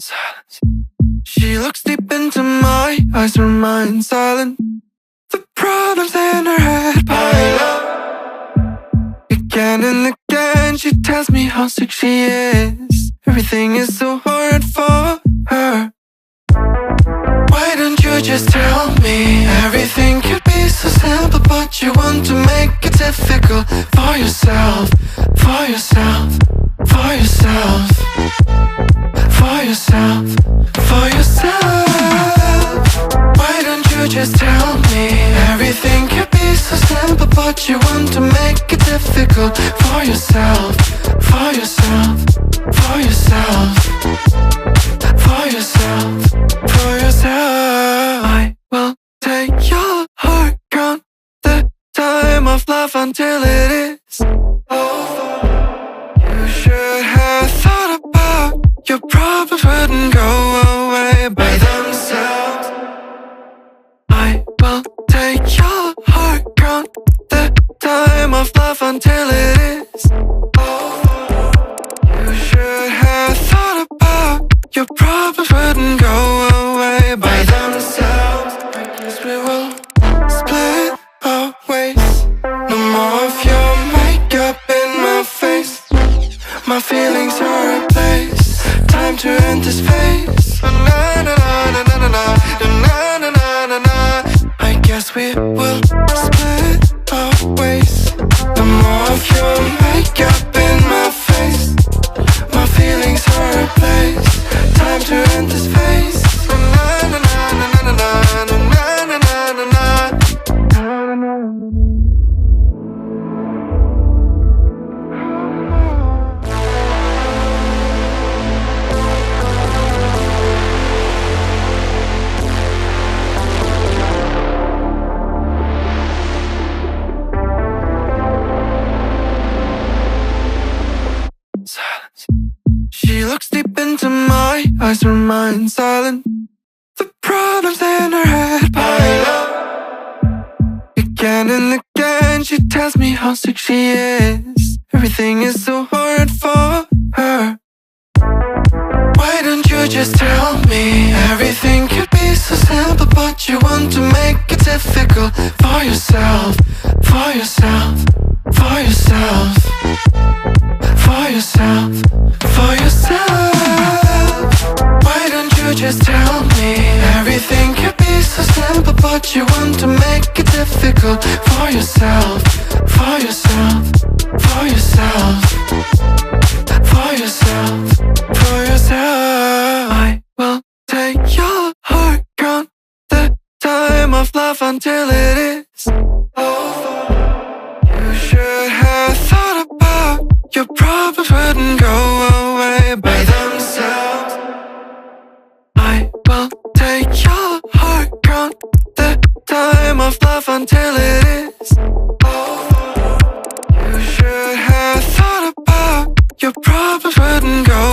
Silence. She looks deep into my eyes, remain silent. The problems in her head pile up. Again and again she tells me how sick she is. Everything is so hard for her. Why don't you just tell me? Everything could be so simple, but you want to make it difficult for yourself, for yourself, for yourself, for yourself, for yourself. Why don't you just tell me? Everything could be so simple, but you want to make it difficult for yourself, for yourself, for yourself, for yourself, for yourself. I will take your heart, count the time of love until it is over. You should have thought about your problems wouldn't go away by themselves. I will take your heart, count the time of love until it is over. You should have thought about your problems wouldn't go away by themselves. I guess we will split our ways. No more of your makeup in my face. My feelings are replaced. Time to end this phase. Na na na na na na na na na na na. I guess we will split our ways. No more of your makeup in my face. My feelings are replaced. Time to end this phase. Na na na na na na na na na na na. Silence. She looks deep into my eyes, remain silent. The problems in her head pile up. Again and again she tells me how sick she is. Everything is so hard for her. Why don't you just tell me? Everything could be so simple, but you want to make it difficult for yourself, for yourself, for yourself, for yourself, for yourself. Why don't you just tell me? Everything could be so simple, but you want to make it difficult for yourself, for yourself, for yourself, for yourself, for yourself. I will take your heart, count the time of love until it is over. You should have thought about your problems wouldn't go away by themselves. I will take your heart, count the time of love until it is over. You should have thought about your problems wouldn't go